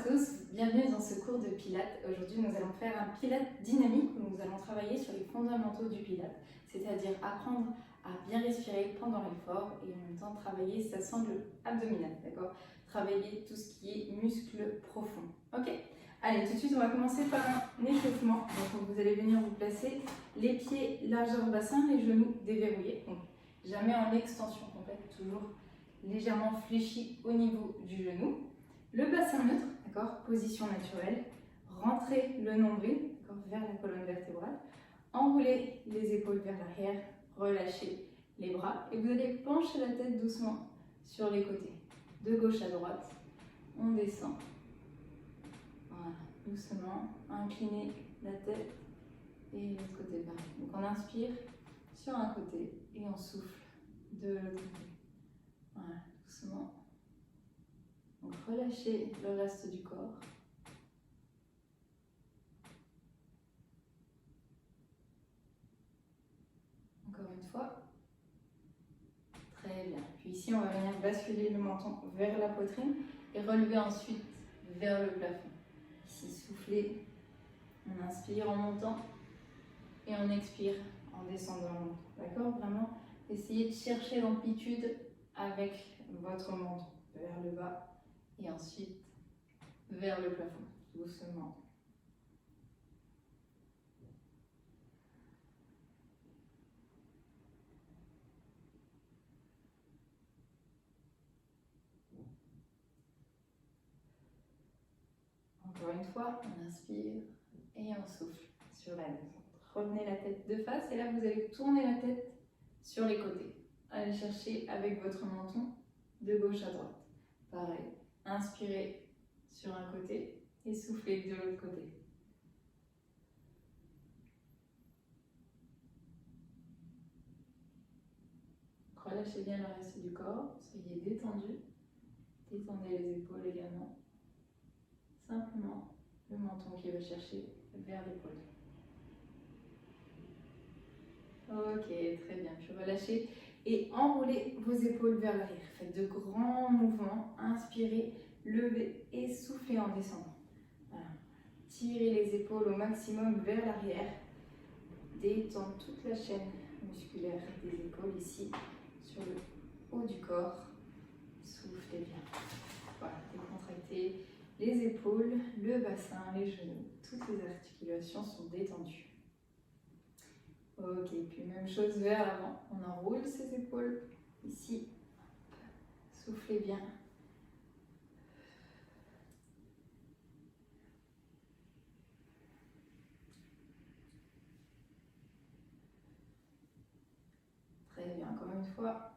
tous, bienvenue dans ce cours de Pilates. Aujourd'hui, nous allons faire un Pilates dynamique où nous allons travailler sur les fondamentaux du Pilates, c'est-à-dire apprendre à bien respirer pendant l'effort et en même temps travailler sa sangle abdominale, d'accord? Travailler tout ce qui est muscles profonds. Ok? Allez, tout de suite, on va commencer par un échauffement. Donc, vous allez venir vous placer les pieds largeur bassin, les genoux déverrouillés. Donc, jamais en extension complète, toujours légèrement fléchi au niveau du genou. Le bassin neutre, d'accord, position naturelle. Rentrez le nombril vers la colonne vertébrale. Enroulez les épaules vers l'arrière. Relâchez les bras. Et vous allez pencher la tête doucement sur les côtés. De gauche à droite. On descend. Voilà, doucement. Inclinez la tête. Et l'autre côté pareil. Donc on inspire sur un côté et on souffle de l'autre côté. Voilà, doucement. Donc relâchez le reste du corps. Encore une fois. Très bien. Puis ici, on va venir basculer le menton vers la poitrine et relever ensuite vers le plafond. Ici, soufflez. On inspire en montant et on expire en descendant. D'accord? Vraiment, essayez de chercher l'amplitude avec votre menton vers le bas et ensuite vers le plafond, doucement. Encore une fois, on inspire et on souffle sur elle. Revenez la tête de face et là vous allez tourner la tête sur les côtés. Allez chercher avec votre menton de gauche à droite. Pareil, inspirez sur un côté et soufflez de l'autre côté. Relâchez bien le reste du corps, soyez détendu. Détendez les épaules également. Simplement le menton qui va chercher vers l'épaule. Ok, très bien. Puis relâchez et enroulez vos épaules vers l'arrière. Faites de grands mouvements. Inspirez, levez et soufflez en descendant. Voilà. Tirez les épaules au maximum vers l'arrière. Détendez toute la chaîne musculaire des épaules ici sur le haut du corps. Soufflez bien. Voilà, décontractez les épaules, le bassin, les genoux. Toutes les articulations sont détendues. Ok, puis même chose vers l'avant. On enroule ses épaules ici. Soufflez bien. Très bien, encore une fois.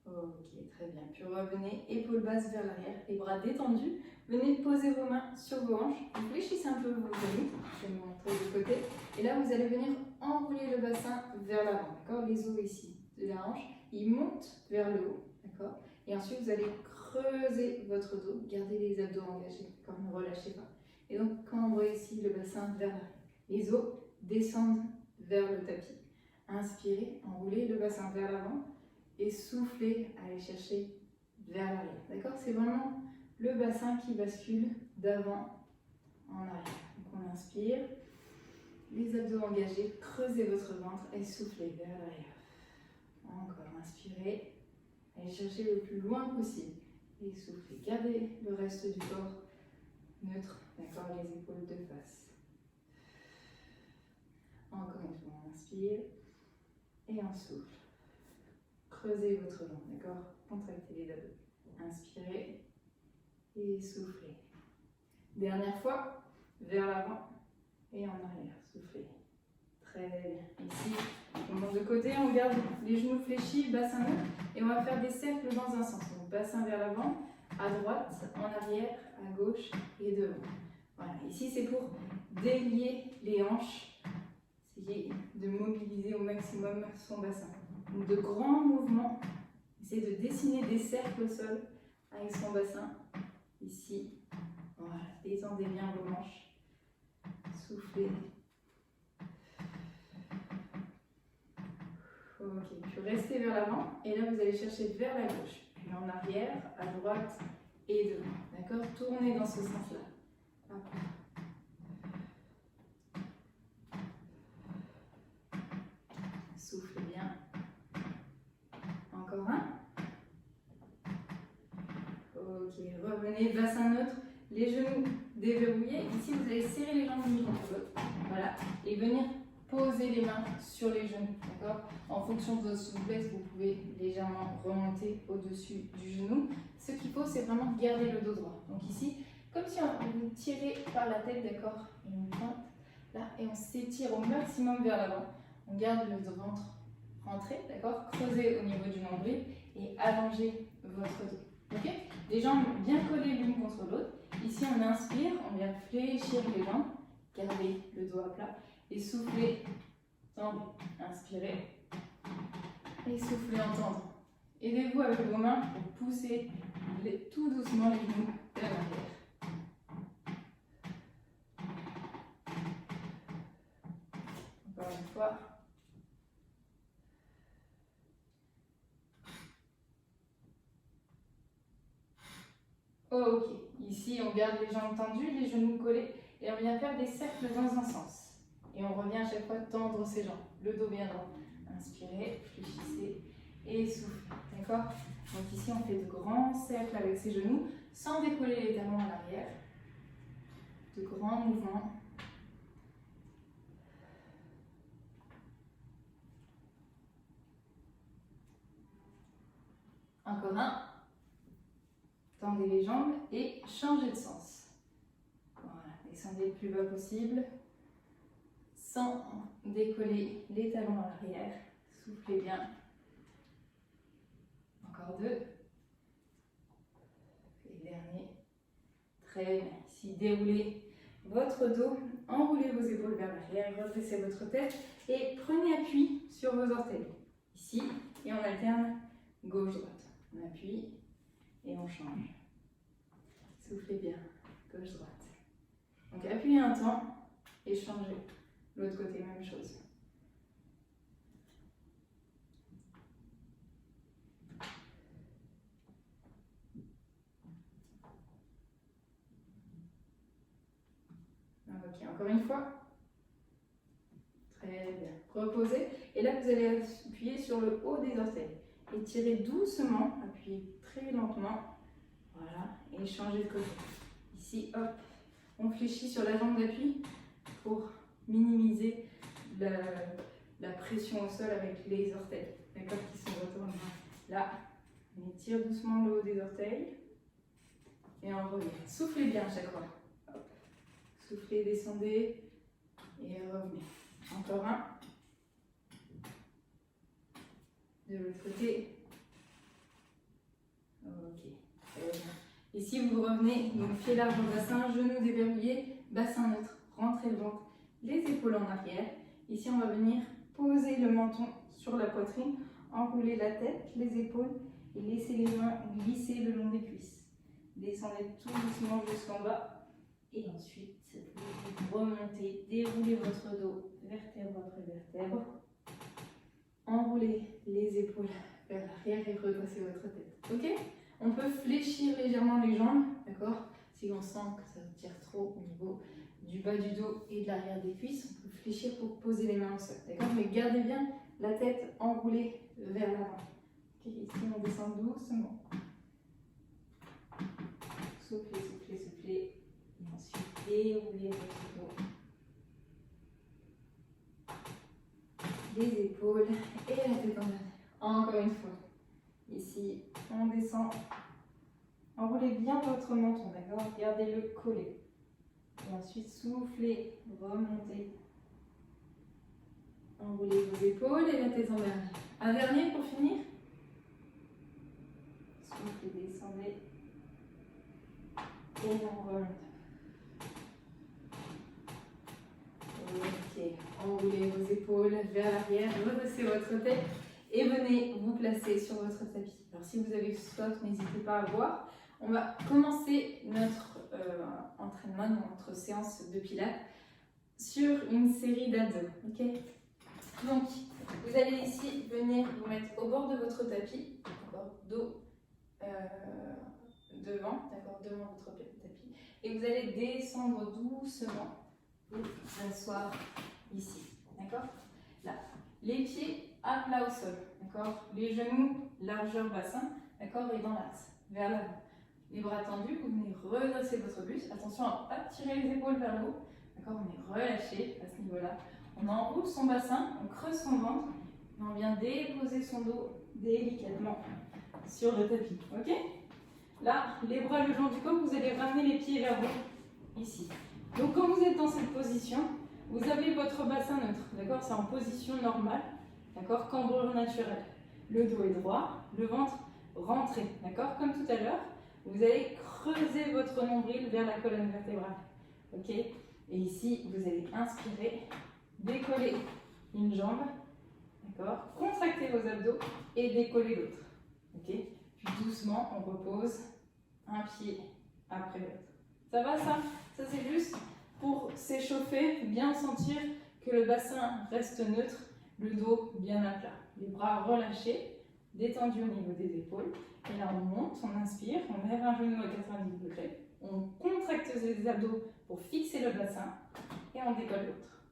Ok, très bien. Puis revenez, épaules basses vers l'arrière, les bras détendus. Venez poser vos mains sur vos hanches. Fléchissez un peu vos genoux. Je vais vous montrer de côté. Et là, vous allez venir enrouler le bassin vers l'avant. D'accord? Les os ici de la hanche, ils montent vers le haut. D'accord? Et ensuite, vous allez creuser votre dos. Gardez les abdos engagés. D'accord? Ne relâchez pas. Et donc, cambrez ici le bassin vers l'arrière. Les os descendent vers le tapis. Inspirez, enroulez le bassin vers l'avant. Et soufflez, allez chercher vers l'arrière. D'accord? C'est vraiment le bassin qui bascule d'avant en arrière. Donc on inspire, les abdos engagés, creusez votre ventre et soufflez vers l'arrière. Encore, inspirez, allez chercher le plus loin possible et soufflez. Gardez le reste du corps neutre, d'accord? Les épaules de face. Encore une fois, on inspire et on souffle. Creusez votre ventre, d'accord? Contractez les abdos. Inspirez et soufflez. Dernière fois, vers l'avant et en arrière. Soufflez. Très bien. Ici, on monte de côté, on garde les genoux fléchis, bassin neutre, et on va faire des cercles dans un sens. Donc, bassin vers l'avant, à droite, en arrière, à gauche et devant. Voilà. Ici, c'est pour délier les hanches. Essayez de mobiliser au maximum son bassin. Donc, de grands mouvements. Essayez de dessiner des cercles au sol avec son bassin. Ici, voilà, détendez bien vos manches. Soufflez. Ok, puis restez vers l'avant. Et là, vous allez chercher vers la gauche. Puis en arrière, à droite et devant. D'accord? Tournez dans ce sens-là. Hop. Soufflez bien. Encore un. Ok, revenez, bassin neutre, les genoux déverrouillés. Ici, vous allez serrer les jambes l'une contre l'autre. Voilà. Et venir poser les mains sur les genoux. D'accord? En fonction de votre souplesse, vous pouvez légèrement remonter au-dessus du genou. Ce qu'il faut, c'est vraiment garder le dos droit. Donc ici, comme si on tirait par la tête, d'accord? Et on pointe là et on s'étire au maximum vers l'avant. On garde le ventre rentré, d'accord? Creusez au niveau du nombril et allongez votre dos. Ok? Les jambes bien collées l'une contre l'autre. Ici, on inspire, on vient fléchir les jambes. Gardez le dos à plat et soufflez, tendez. Inspirez et soufflez en tendant. Aidez-vous avec vos mains pour pousser tout doucement les genoux vers l'arrière. Encore une fois. Ok, ici on garde les jambes tendues, les genoux collés et on vient faire des cercles dans un sens. Et on revient à chaque fois tendre ses jambes, le dos bien droit. Inspirez, fléchissez et soufflez, d'accord? Donc ici on fait de grands cercles avec ses genoux sans décoller les talons à l'arrière. De grands mouvements. Encore un. Tendez les jambes et changez de sens. Voilà, descendez le plus bas possible sans décoller les talons à l'arrière. Soufflez bien. Encore deux. Et dernier. Très bien. Ici, déroulez votre dos, enroulez vos épaules vers l'arrière, redressez votre tête et prenez appui sur vos orteils. Ici, et on alterne gauche-droite. On appuie et on change. Soufflez bien, gauche-droite. Donc appuyez un temps et changez. L'autre côté, même chose. Ok, encore une fois. Très bien. Reposez. Et là, vous allez appuyer sur le haut des orteils. Étirez doucement, appuyez très lentement. Voilà, et changez de côté. Ici, hop, on fléchit sur la jambe d'appui pour minimiser la pression au sol avec les orteils, d'accord, qui sont retournés. Là, on étire doucement le haut des orteils et on revient. Soufflez bien à chaque fois. Hop. Soufflez, descendez et revenez. Encore un. De l'autre côté. Ok. Très bien. Ici, vous revenez, donc pied large au bassin, genoux déverrouillés, bassin neutre, rentrez le ventre, les épaules en arrière. Ici, on va venir poser le menton sur la poitrine, enrouler la tête, les épaules et laisser les mains glisser le long des cuisses. Descendez tout doucement jusqu'en bas et ensuite, vous remontez, déroulez votre dos, vertèbre après vertèbre. Enroulez les épaules vers l'arrière et redressez votre tête. Ok? On peut fléchir légèrement les jambes, d'accord? Si on sent que ça vous tire trop au niveau du bas du dos et de l'arrière des cuisses, on peut fléchir pour poser les mains au sol, d'accord? Mais gardez bien la tête enroulée vers l'avant. Okay, ici, on descend doucement. Soufflez, soufflez, soufflez. Et ensuite, déroulez votre dos. Les épaules et la tête en arrière. Encore une fois. Ici, on descend. Enroulez bien votre menton, d'accord? Gardez-le collé. Et ensuite, soufflez, remontez. Enroulez vos épaules et la tête en arrière. Un dernier pour finir. Soufflez, descendez. Et on remonte. Ok, enroulez vos épaules vers l'arrière, redressez votre tête et venez vous placer sur votre tapis. Alors si vous avez soif, n'hésitez pas à boire. On va commencer notre entraînement, notre séance de pilates sur une série d'abdos. Ok? Donc, vous allez ici venir vous mettre au bord de votre tapis, dos devant, d'accord, devant votre tapis. Et vous allez descendre doucement pour vous asseoir ici, d'accord. Là, les pieds à plat au sol, d'accord. Les genoux, largeur bassin, d'accord, et dans l'axe, vers l'avant. Les bras tendus, vous venez redresser votre buste. Attention à ne pas tirer les épaules vers le haut, d'accord, on est relâché à ce niveau-là. On enroule son bassin, on creuse son ventre, et on vient déposer son dos délicatement sur le tapis, ok. Là, les bras le long du corps, vous allez ramener les pieds vers vous, ici. Donc quand vous êtes dans cette position, vous avez votre bassin neutre, d'accord, c'est en position normale, d'accord, cambrure naturelle. Le dos est droit, le ventre rentré, d'accord, comme tout à l'heure. Vous allez creuser votre nombril vers la colonne vertébrale, ok. Et ici, vous allez inspirer, décoller une jambe, d'accord, contracter vos abdos et décoller l'autre, ok. Puis doucement, on repose un pied après l'autre. Ça va ça? Ça c'est juste pour s'échauffer, bien sentir que le bassin reste neutre, le dos bien à plat. Les bras relâchés, détendus au niveau des épaules. Et là on monte, on inspire, on lève un genou à 90 degrés, on contracte les abdos pour fixer le bassin et on décolle l'autre.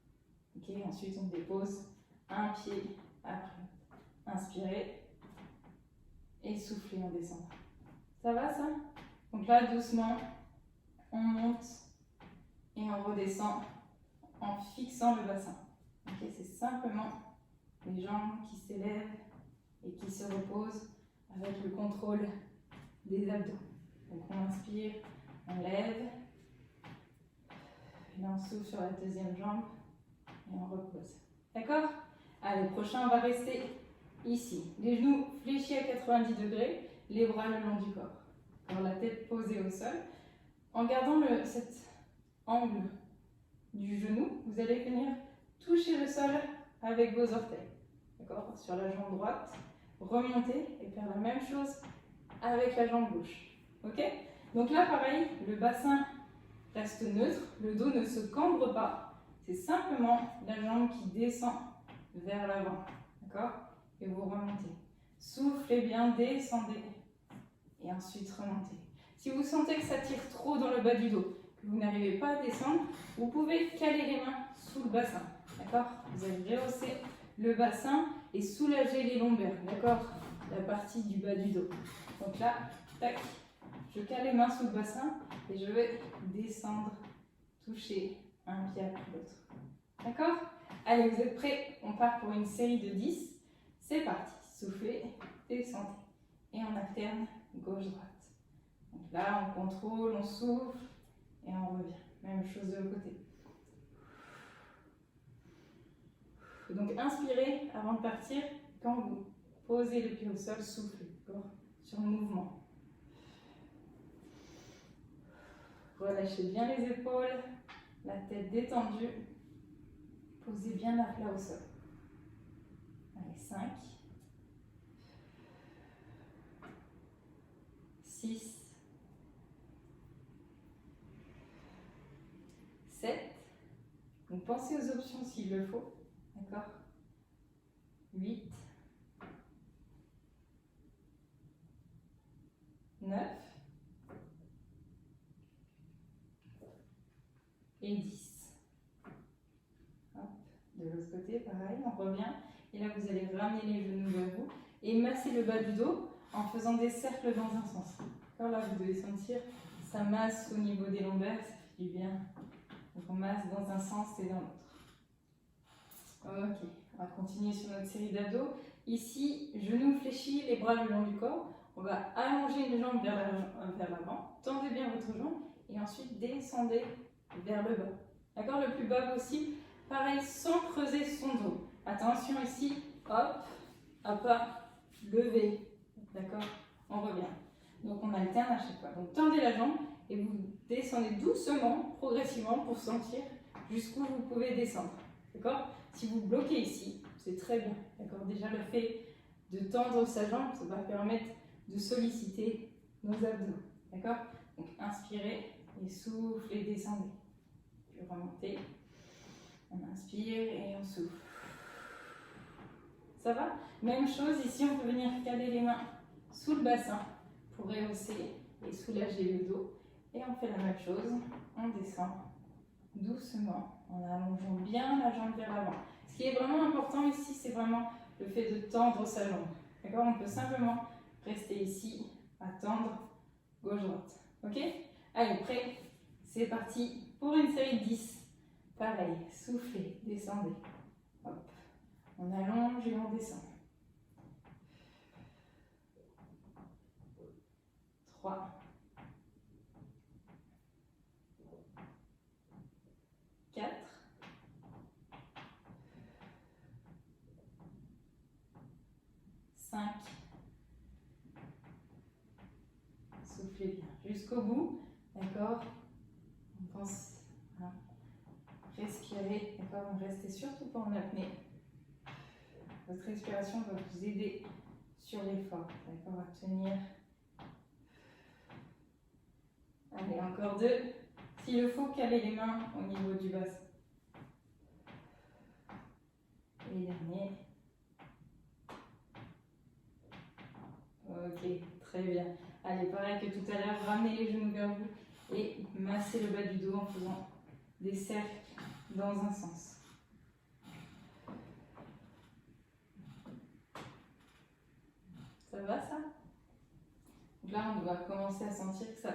Ok, ensuite on dépose un pied après l'autre. Inspirez et soufflez en descendant. Ça va ça? Donc là doucement, on monte et on redescend en fixant le bassin. Okay, c'est simplement les jambes qui s'élèvent et qui se reposent avec le contrôle des abdos. Donc on inspire, on lève, et là on souffle sur la deuxième jambe et on repose. D'accord? Allez, prochain, on va rester ici. Les genoux fléchis à 90 degrés, les bras le long du corps. Alors la tête posée au sol. En gardant cet angle du genou, vous allez venir toucher le sol avec vos orteils. D'accord? Sur la jambe droite, remonter et faire la même chose avec la jambe gauche. Ok? Donc là, pareil, le bassin reste neutre, le dos ne se cambre pas. C'est simplement la jambe qui descend vers l'avant. D'accord? Et vous remontez. Soufflez bien, descendez. Et ensuite remontez. Si vous sentez que ça tire trop dans le bas du dos, que vous n'arrivez pas à descendre, vous pouvez caler les mains sous le bassin. D'accord? Vous allez rehausser le bassin et soulager les lombaires. D'accord? La partie du bas du dos. Donc là, tac, je cale les mains sous le bassin et je vais descendre, toucher un pied après l'autre. D'accord? Allez, vous êtes prêts? On part pour une série de 10. C'est parti. Soufflez, descendez. Et on alterne gauche-droite. Donc là, on contrôle, on souffle et on revient. Même chose de l'autre côté. Donc inspirez avant de partir. Quand vous posez le pied au sol, soufflez. Sur le mouvement. Relâchez bien les épaules, la tête détendue. Posez bien à plat au sol. Allez, 5, 6, 7. Donc pensez aux options s'il le faut. D'accord? 8, 9 et 10. Hop. De l'autre côté, pareil, on revient. Et là, vous allez ramener les genoux vers vous et masser le bas du dos en faisant des cercles dans un sens. D'accord? Là, vous devez sentir ça masse au niveau des lombaires, ça fait du bien. Donc on masse dans un sens et dans l'autre. Ok, on va continuer sur notre série d'abdos. Ici, genoux fléchis, les bras le long du corps. On va allonger une jambe vers l'avant. Tendez bien votre jambe et ensuite descendez vers le bas. D'accord? Le plus bas possible. Pareil, sans creuser son dos. Attention ici, hop, à pas lever. D'accord? On revient. Donc on alterne à chaque fois. Donc tendez la jambe et vous descendez doucement, progressivement pour sentir jusqu'où vous pouvez descendre. D'accord? Si vous bloquez ici, c'est très bien. D'accord? Déjà le fait de tendre sa jambe, ça va permettre de solliciter nos abdos. D'accord? Donc inspirez et soufflez, descendez. Puis remontez. On inspire et on souffle. Ça va? Même chose, ici on peut venir caler les mains sous le bassin pour rehausser et soulager le dos. Et on fait la même chose, on descend doucement en allongeant bien la jambe vers l'avant. Ce qui est vraiment important ici, c'est vraiment le fait de tendre sa jambe. D'accord? On peut simplement rester ici, à tendre gauche-droite. Ok? Allez, prêt? C'est parti pour une série de 10. Pareil, soufflez, descendez. Hop. On allonge et on descend. 3. 4. 5. Soufflez bien jusqu'au bout, d'accord? On pense à respirer, d'accord? Ne restez surtout pas en apnée. Votre respiration va vous aider sur l'effort, d'accord? À tenir. Allez, encore 2. S'il le faut, calez les mains au niveau du bassin. Et dernier. Ok, très bien. Allez, pareil que tout à l'heure, ramenez les genoux vers vous et massez le bas du dos en faisant des cercles dans un sens. Ça va ça? Donc là, on doit commencer à sentir que ça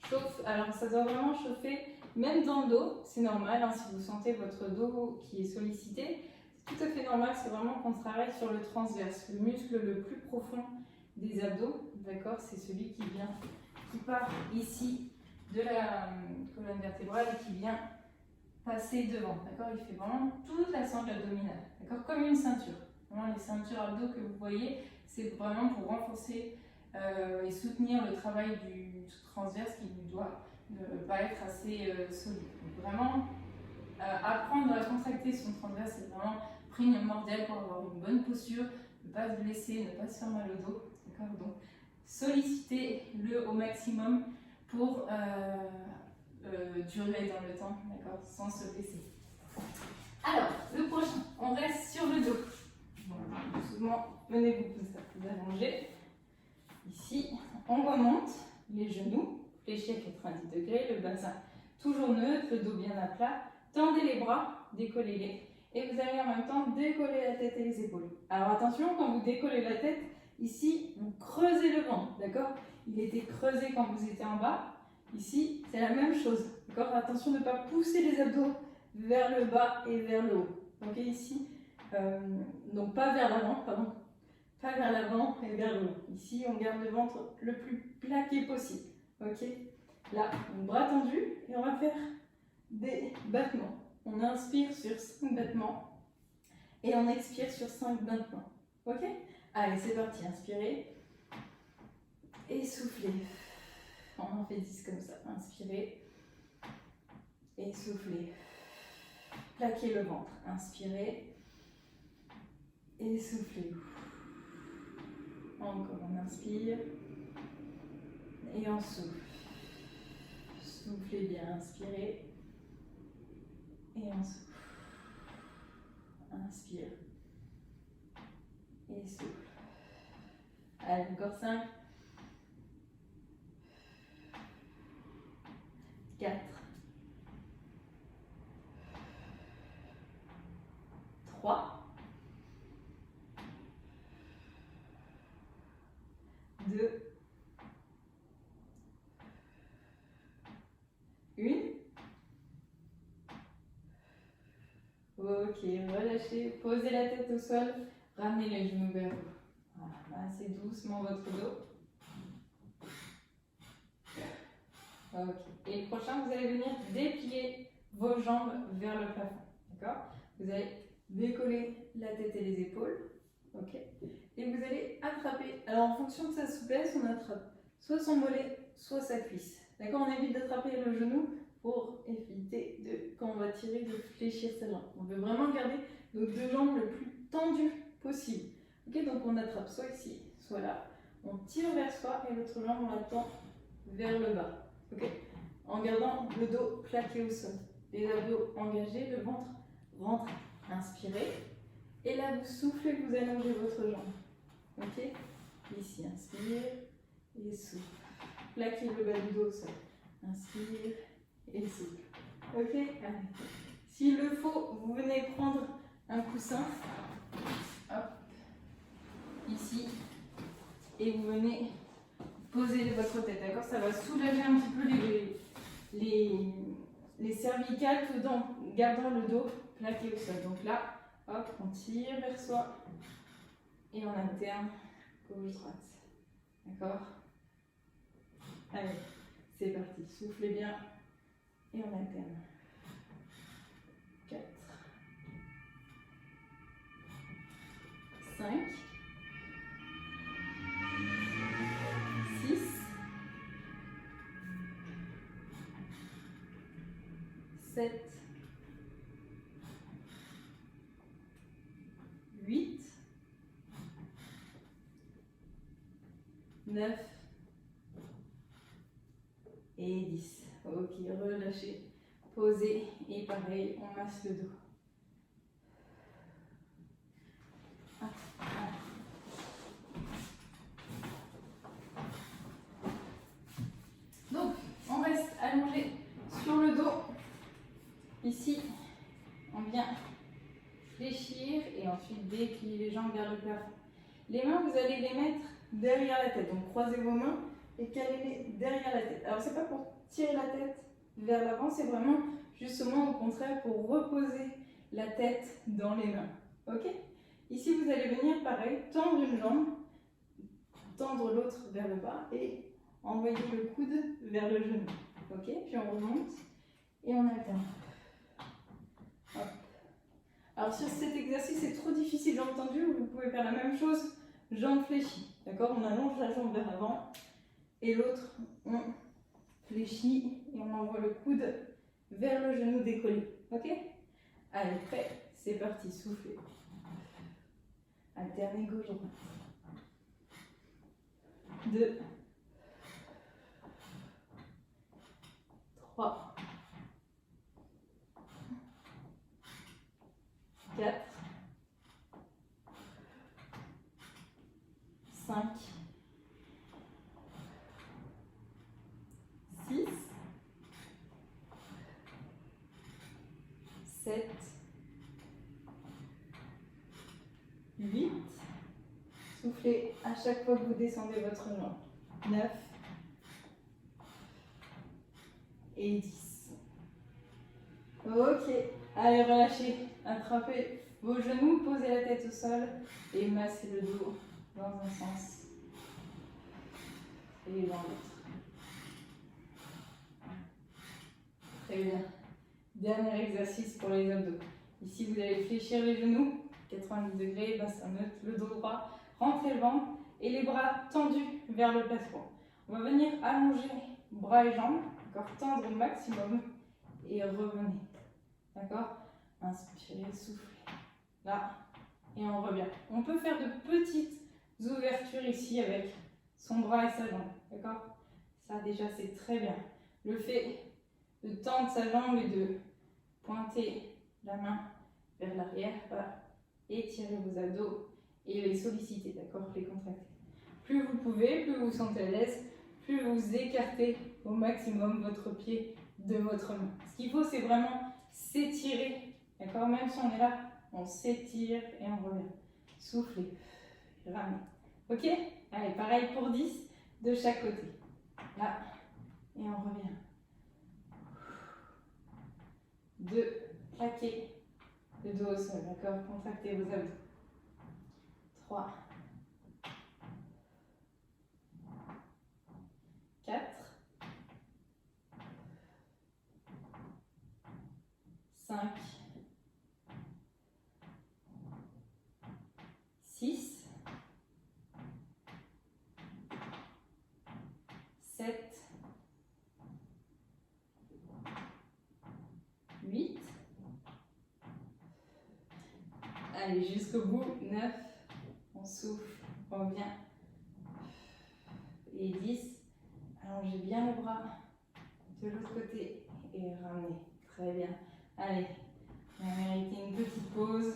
chauffe. Alors, ça doit vraiment chauffer, même dans le dos. C'est normal, hein, si vous sentez votre dos qui est sollicité. C'est tout à fait normal, c'est vraiment qu'on travaille sur le transverse, le muscle le plus profond des abdos, d'accord? C'est celui qui part ici de la colonne vertébrale et qui vient passer devant, d'accord? Il fait vraiment toute la sangle abdominale, d'accord? Comme une ceinture. Vraiment, les ceintures abdos que vous voyez, c'est vraiment pour renforcer et soutenir le travail du transverse qui ne doit pas être assez solide. Donc vraiment, apprendre à contracter son transverse, c'est vraiment primordial pour avoir une bonne posture, ne pas se blesser, ne pas se faire mal au dos. Donc, sollicitez-le au maximum pour durer dans le temps, sans se blesser. Alors, le prochain, on reste sur le dos. Bon, doucement, menez-vous vous allongez. Ici, on remonte les genoux, fléchis à 90 degrés, le bassin toujours neutre, le dos bien à plat. Tendez les bras, décollez-les. Et vous allez en même temps décoller la tête et les épaules. Alors attention, quand vous décollez la tête, ici, vous creusez le ventre, d'accord? Il était creusé quand vous étiez en bas. Ici, c'est la même chose, d'accord? Attention de ne pas pousser les abdos vers le bas et vers le haut. Ok, ici, donc pas vers l'avant, pardon. Pas vers l'avant et vers le haut. Ici, on garde le ventre le plus plaqué possible. Ok? Là, bras tendus et on va faire des battements. On inspire sur 5 battements et on expire sur 5 battements. Ok? Allez, c'est parti. Inspirez et soufflez. On en fait 10 comme ça. Inspirez et soufflez. Plaquez le ventre. Inspirez et soufflez. Encore, on inspire et on souffle. Soufflez bien, inspirez et on souffle. Inspire et souffle. Allez, encore 5, 4, 3, 2, 1. Ok, relâchez, posez la tête au sol, ramenez les genoux vers vous. Voilà, massez doucement votre dos. Ok, et le prochain, vous allez venir déplier vos jambes vers le plafond. D'accord? Vous allez décoller la tête et les épaules. Ok? Et vous allez attraper. Alors, en fonction de sa souplesse, on attrape soit son mollet, soit sa cuisse. D'accord? On évite d'attraper le genou pour éviter, quand on va tirer, de fléchir sa jambe. On veut vraiment garder nos deux jambes le plus tendues possible. Ok? Donc, on attrape soit ici, soit là. On tire vers soi et l'autre jambe, on la tend vers le bas. Ok, en gardant le dos plaqué au sol. Les abdos engagés, le ventre rentré. Inspirez. Et là, vous soufflez, vous allongez votre jambe. Ok, ici, inspire et souffle. plaquez le bas du dos au sol. Inspire et souffle. Ok, allez. S'il le faut, vous venez prendre un coussin. Hop. Ici. Et vous venez poser votre tête, d'accord? Ça va soulager un petit peu les cervicales tout en gardant le dos plaqué au sol. Donc là, hop, on tire vers soi et on alterne gauche-droite. D'accord? Allez, c'est parti. Soufflez bien et on alterne. 4, 5, 6, 7, 8, 9 et 10. Ok, relâchez, posez et pareil, on masse le dos. Donc, on reste allongé sur le dos. Ici, on vient fléchir et ensuite déplier les jambes vers le plafond. Les mains, vous allez les mettre derrière la tête. Donc, croisez vos mains et calez-les derrière la tête. Alors, c'est pas pour tirer la tête vers l'avant, c'est vraiment justement au contraire pour reposer la tête dans les mains. Ok? Ici, vous allez venir pareil, tendre une jambe, tendre l'autre vers le bas et envoyer le coude vers le genou. Ok? Puis on remonte et on alterne. Hop. Alors sur cet exercice, c'est trop difficile, j'ai entendu, vous pouvez faire la même chose, jambe fléchie. D'accord? On allonge la jambe vers l'avant et l'autre, on fléchit et on envoie le coude vers le genou décollé. Ok? Allez, prêt? C'est parti, soufflez. Alternez gauche-droite. 2, 3, 4, 5, 6, 7, 8. Soufflez à chaque fois que vous descendez votre jambe. 9 et 10. Ok, allez relâchez, attrapez vos genoux, posez la tête au sol et massez le dos dans un sens et dans l'autre. Très bien. Dernier exercice pour les abdos. Ici, vous allez fléchir les genoux, 90 degrés, bassin neutre, le dos droit, rentrez le ventre et les bras tendus vers le plafond. On va venir allonger bras et jambes, d'accord, tendre au maximum et revenez. D'accord? Inspirez, soufflez. Là, et on revient. On peut faire de petites ouvertures ici avec son bras et sa jambe. D'accord? Ça déjà, c'est très bien. Le fait de tendre sa jambe et de pointer la main vers l'arrière, voilà. Étirez vos abdos et les solliciter, d'accord? Les contracter. Plus vous pouvez, plus vous vous sentez à l'aise, plus vous écartez au maximum votre pied de votre main. Ce qu'il faut, c'est vraiment s'étirer, d'accord? Même si on est là, on s'étire et on revient. Soufflez, ramenez. Ok? Allez, pareil pour 10 de chaque côté. Là, et on revient. 2, plaquez le dos au sol, d'accord? Contractez vos abdos. 3, 4, 5, 6, 7, 8. Allez, jusqu'au bout. 9. On souffle, on revient. Et 10. Allongez bien le bras de l'autre côté et ramenez. Très bien. Allez, on va mériter une petite pause.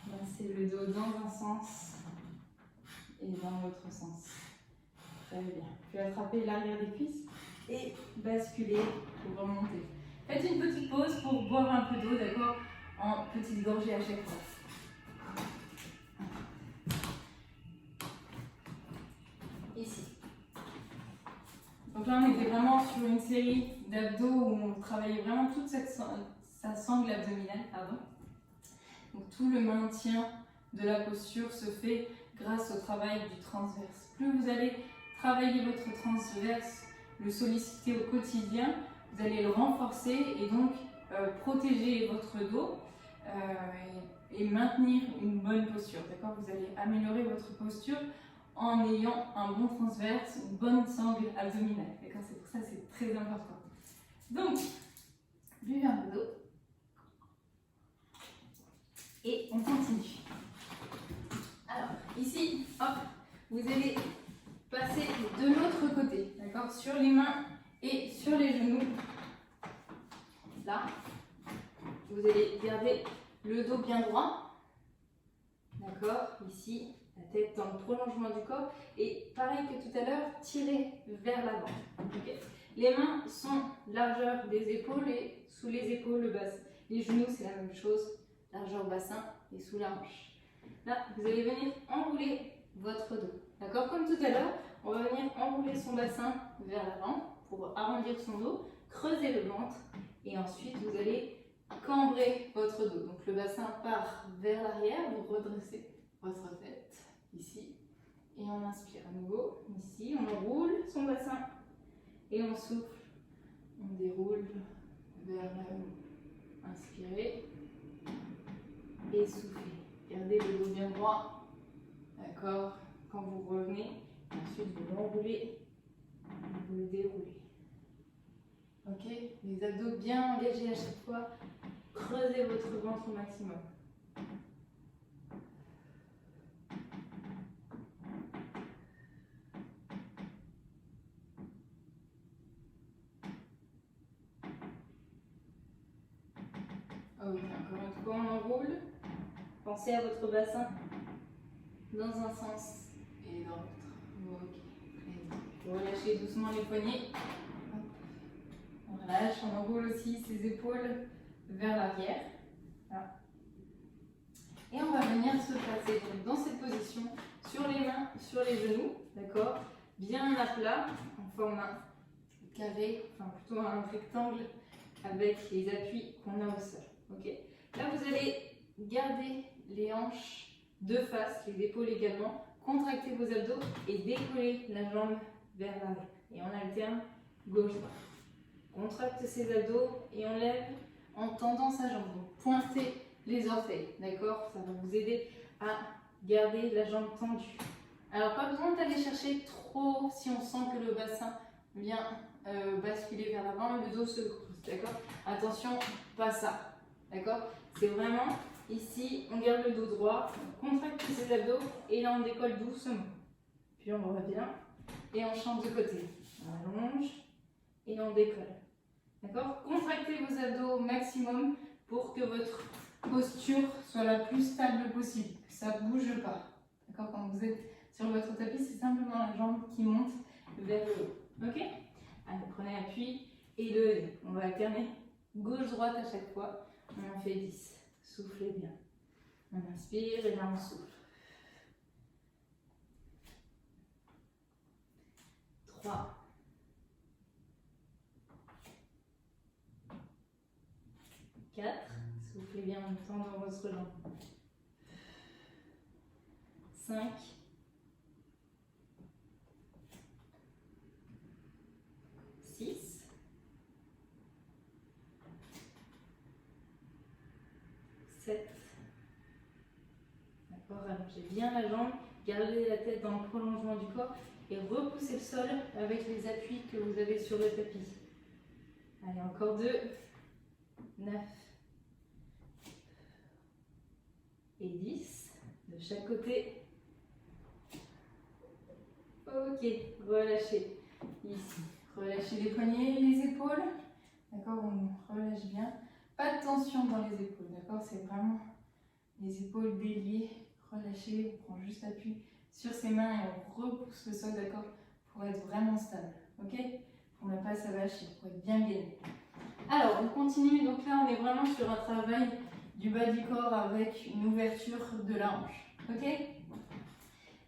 Massez le dos dans un sens et dans l'autre sens. Très bien. Puis attraper l'arrière des cuisses et basculer pour remonter. Faites une petite pause pour boire un peu d'eau, d'accord, en petites gorgées à chaque fois. Ici. Donc là, on était vraiment sur une série d'abdos où on travaillait vraiment toute sa sangle abdominale. Pardon. Donc tout le maintien de la posture se fait grâce au travail du transverse. Plus vous allez travailler votre transverse, le solliciter au quotidien, vous allez le renforcer et donc protéger votre dos et maintenir une bonne posture. D'accord ? Vous allez améliorer votre posture en ayant un bon transverse, une bonne sangle abdominale. D'accord ? C'est pour ça que c'est très important. Donc, buvez un peu d'eau. Et on continue. Alors, ici, hop, vous allez passer de l'autre côté, d'accord, sur les mains et sur les genoux. Là, vous allez garder le dos bien droit, d'accord, ici, la tête dans le prolongement du corps, et pareil que tout à l'heure, tirez vers l'avant. Okay. Les mains sont largeur des épaules et sous les épaules, le bassin. Les genoux, c'est la même chose, largeur bassin et sous la hanche. Là, vous allez venir enrouler votre dos. D'accord? Comme tout à l'heure, on va venir enrouler son bassin vers l'avant pour arrondir son dos, creuser le ventre et ensuite vous allez cambrer votre dos. Donc le bassin part vers l'arrière, vous redressez votre tête ici et on inspire à nouveau. Ici, on roule son bassin et on souffle. On déroule vers l'avant. Inspirez et soufflez. Gardez le dos bien droit. D'accord? Quand vous revenez, ensuite vous l'enroulez, vous le déroulez. Ok? Les abdos bien engagés à chaque fois. Creusez votre ventre au maximum. Ok, encore une fois, on enroule. Pensez à votre bassin dans un sens et dans l'autre. Ok. Relâchez doucement les poignets. On relâche, on enroule aussi ses épaules vers l'arrière. Voilà. Et on va venir se placer donc, dans cette position sur les mains, sur les genoux, d'accord, bien à plat, en format carré, enfin plutôt un rectangle avec les appuis qu'on a au sol. Okay. Là, vous allez garder les hanches de face, les épaules également, contractez vos abdos et décollez la jambe vers l'arrière. Et on alterne gauche-droite. Contracte ses abdos et on lève en tendant sa jambe. Donc, pointez les orteils, d'accord? Ça va vous aider à garder la jambe tendue. Alors, pas besoin d'aller chercher trop si on sent que le bassin vient basculer vers l'avant et le dos se creuse, d'accord? Attention, pas ça, d'accord? C'est vraiment ici, on garde le dos droit, on contracte ses abdos et là on décolle doucement. Puis on revient et on change de côté. On allonge et on décolle. D'accord? Contractez vos abdos au maximum pour que votre posture soit la plus stable possible, que ça ne bouge pas. D'accord? Quand vous êtes sur votre tapis, c'est simplement la jambe qui monte vers le haut. Ok? Allez, prenez appui et levez. On va alterner gauche-droite à chaque fois. On en fait 10. Soufflez bien. On inspire et là on souffle. 3. 4. Soufflez bien en tendant votre jambe. 5. 6. 7. D'accord, allongez bien la jambe, gardez la tête dans le prolongement du corps et repoussez le sol avec les appuis que vous avez sur le tapis. Allez, encore 2. 9. Et 10. De chaque côté. Ok, relâchez. Ici, relâchez les poignets, les épaules. D'accord, on relâche bien. Pas de tension dans les épaules, d'accord? C'est vraiment les épaules déliées. Relâchez, on prend juste appui sur ses mains et on repousse le sol, d'accord? pour être vraiment stable, ok? Pour ne pas s'avacher, pour être bien gainé. Alors, on continue. Donc là, on est vraiment sur un travail du bas du corps avec une ouverture de la hanche, ok?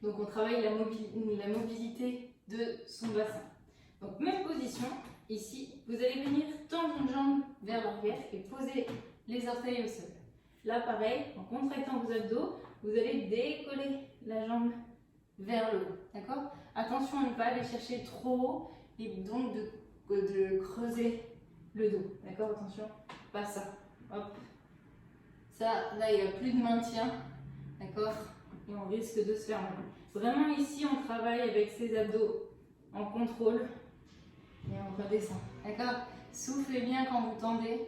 Donc, on travaille la mobilité de son bassin. Donc, même position. Ici, vous allez venir tendre une jambe vers l'arrière et poser les orteils au sol. Là, pareil, en contractant vos abdos, vous allez décoller la jambe vers le haut, d'accord? Attention à ne pas aller chercher trop haut et donc de creuser le dos, d'accord? Attention, pas ça, hop. Ça, là, il n'y a plus de maintien, d'accord? Et on risque de se faire mal. Vraiment, ici, on travaille avec ses abdos en contrôle et on redescend, d'accord? Soufflez bien quand vous tendez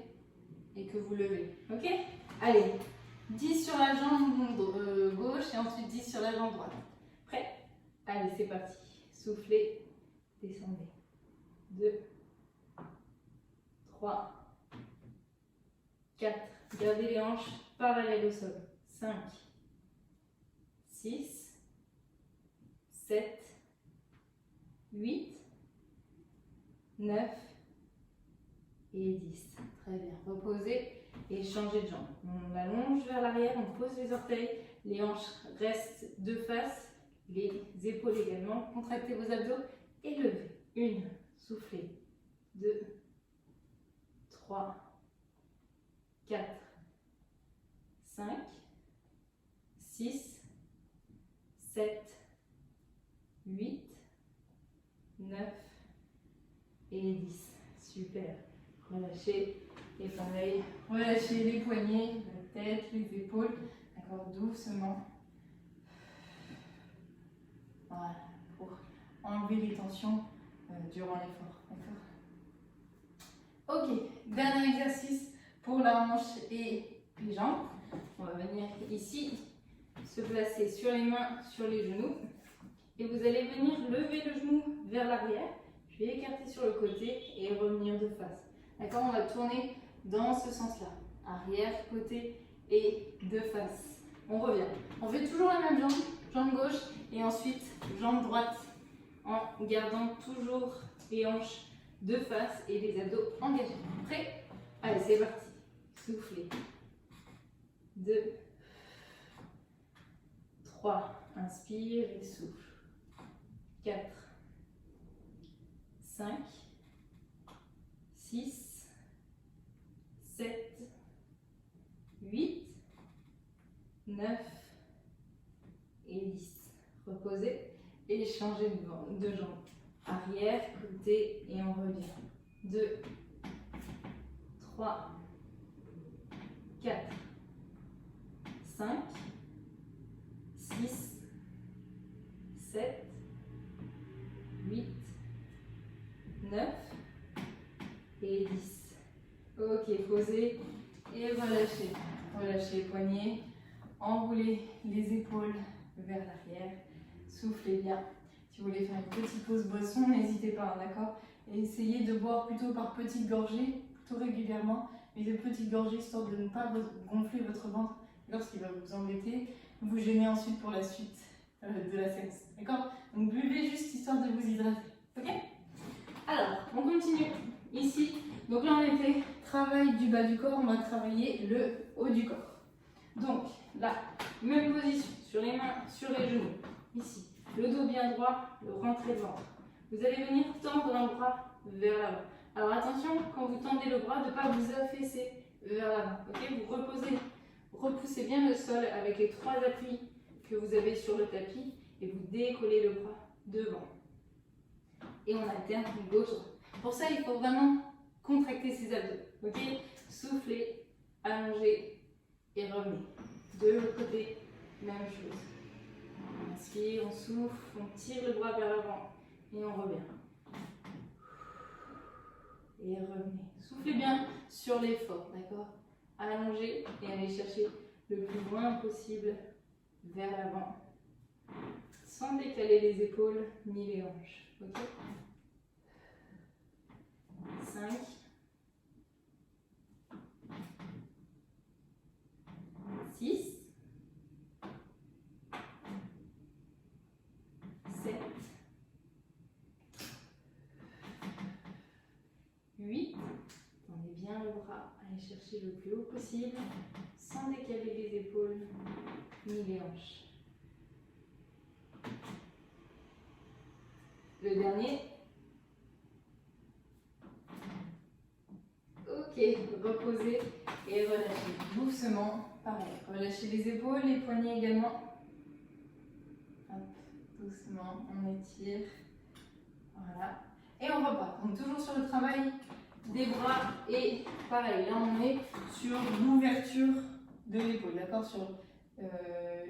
et que vous levez, ok? Allez, 10 sur la jambe gauche et ensuite 10 sur la jambe droite. Prêt? Allez, c'est parti. Soufflez, descendez. 2, 3, 4. Gardez les hanches parallèles au sol. 5, 6, 7, 8, 9 et 10. Très bien. Reposez et changez de jambe. On allonge vers l'arrière, on pose les orteils, les hanches restent de face, les épaules également. Contractez vos abdos et levez. 1, soufflez. 2, 3, 4, 5, 6, 7, 8, 9 et 10. Super. Relâchez. Et pareil, relâchez les poignets, la tête, les épaules. D'accord, doucement. Voilà, pour enlever les tensions durant l'effort. D'accord. Ok, dernier exercice pour la hanche et les jambes. On va venir ici, se placer sur les mains, sur les genoux. Et vous allez venir lever le genou vers l'arrière, puis écarter sur le côté et revenir de face. D'accord, on va tourner dans ce sens-là. Arrière, côté et de face. On revient. On fait toujours la même jambe, jambe gauche et ensuite jambe droite en gardant toujours les hanches de face et les abdos engagés. Prêt? Allez, c'est parti. Soufflez. 2, 3. Inspire et souffle. 4, 5, 6, 7, 8, 9 et 10. Reposez et changez de jambe. Arrière, côté et on revient. 2, 3, 4, 5, 6, 7, 8, 9 et 10. Ok, posez et relâchez. Relâchez les poignets, enroulez les épaules vers l'arrière, soufflez bien. Si vous voulez faire une petite pause boisson, n'hésitez pas, d'accord? Et essayez de boire plutôt par petites gorgées, plutôt régulièrement, mais de petites gorgées histoire de ne pas gonfler votre ventre lorsqu'il va vous embêter, vous gênez ensuite pour la suite de la séance, d'accord? Donc buvez juste histoire de vous hydrater, ok? Alors, on continue ici. Donc là, on était travail du bas du corps, on va travailler le haut du corps. Donc là, même position, sur les mains, sur les genoux, ici. Le dos bien droit, le rentrée de ventre. Vous allez venir tendre un bras vers l'avant. Alors attention, quand vous tendez le bras, de ne pas vous affaisser vers l'avant. Ok, vous reposez, repoussez bien le sol avec les 3 appuis que vous avez sur le tapis et vous décollez le bras devant. Et on alterne gauche-droite. Pour ça, il faut vraiment contracter ses abdos. Ok, soufflez, allongez et revenez. De l'autre côté, même chose. On inspire, on souffle, on tire le bras vers l'avant et on revient. Et revenez. Soufflez bien sur l'effort, d'accord? Allongez et allez chercher le plus loin possible vers l'avant, sans décaler les épaules ni les hanches. Ok? 5, 6, 7, bras, aller chercher le plus haut possible, sans décaler les épaules ni les hanches. Le dernier. Ok, reposez et relâchez doucement. Pareil, relâchez les épaules, les poignets également. Hop, doucement, on étire. Voilà. Et on repart. Donc toujours sur le travail des bras. Et pareil, là on est sur l'ouverture de l'épaule. D'accord, sur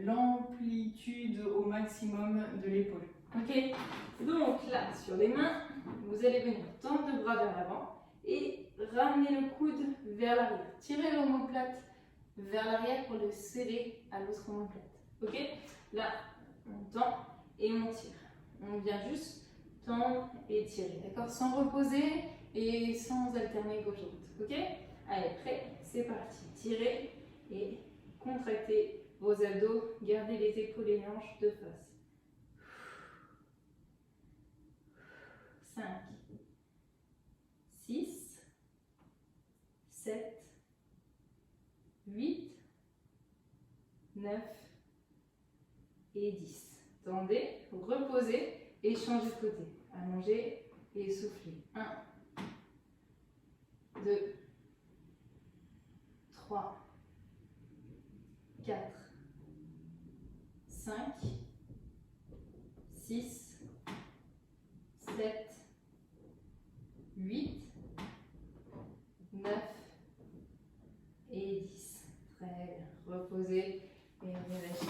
l'amplitude au maximum de l'épaule. Ok. Donc là, sur les mains, vous allez venir tendre le bras vers l'avant et ramener le coude vers l'arrière. Tirez l'omoplate vers l'arrière pour le serrer à l'autre omoplate. Ok. Là, on tend et on tire. On vient juste tendre et tirer, d'accord, sans reposer et sans alterner gauche-droite, ok. Allez, prêt, c'est parti. Tirez et contractez vos abdos, gardez les épaules et les hanches de face. 5, 6, 7, 8, 9 et 10. Tendez, reposez et changez de côté. Allongez et soufflez. 1, 2, 3, 4, 5, 6, 7, 8, 9 et 10. Très bien. Reposez et relâchez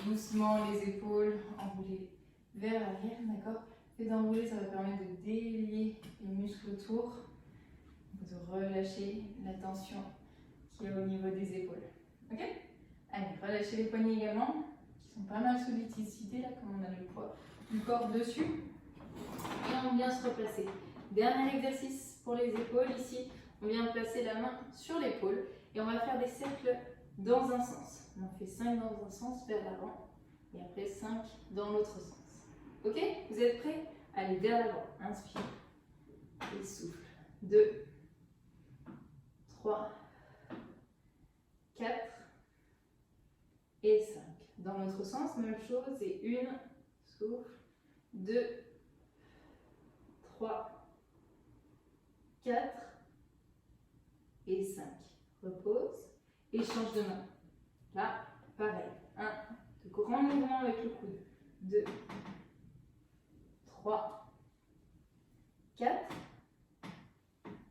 doucement les épaules, enroulez vers l'arrière, d'accord. Le fait d'enrouler, ça va permettre de délier les muscles autour, de relâcher la tension qu'il y a au niveau des épaules. Ok. Allez, relâchez les poignets également, qui sont pas mal sollicités là, comme on a le poids du corps dessus. Et on vient se replacer. Dernier exercice pour les épaules, ici, on vient placer la main sur l'épaule et on va faire des cercles dans un sens. On en fait 5 dans un sens vers l'avant et après 5 dans l'autre sens. Ok? Vous êtes prêts? Allez, vers l'avant. Inspire et souffle. 2, 3, 4 et 5. Dans l'autre sens, même chose. Et 1, souffle. 2, 3, 4 et 5. Repose et change de main. Là, pareil. 1, de grands mouvements avec le coude. 2, 3, 4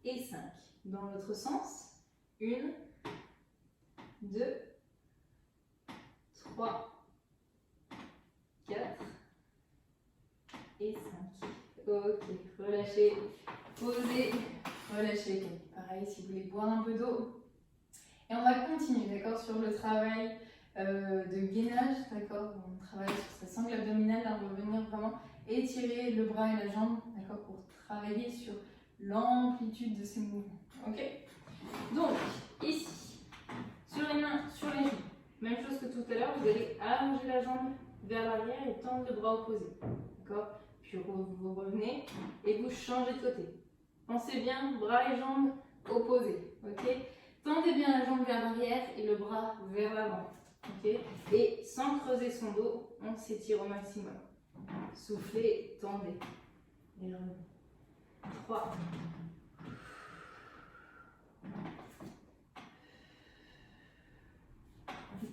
et 5. Dans l'autre sens, 1, 2, 3, 4 et 5. Ok, relâchez, posez, relâchez. Pareil, si vous voulez boire un peu d'eau. Et on va continuer, d'accord, sur le travail de gainage, d'accord. On travaille sur sa sangle abdominale, là on va venir vraiment étirer le bras et la jambe, d'accord, pour travailler sur l'amplitude de ces mouvements. Ok. Donc, ici, sur les mains, sur les genoux, même chose que tout à l'heure, vous allez allonger la jambe vers l'arrière et tendre le bras opposé, d'accord. Puis vous revenez et vous changez de côté. Pensez bien, bras et jambes opposés, ok. Tendez bien la jambe vers l'arrière et le bras vers l'avant, ok. Et sans creuser son dos, on s'étire au maximum. Soufflez, tendez. Et revenez. 3.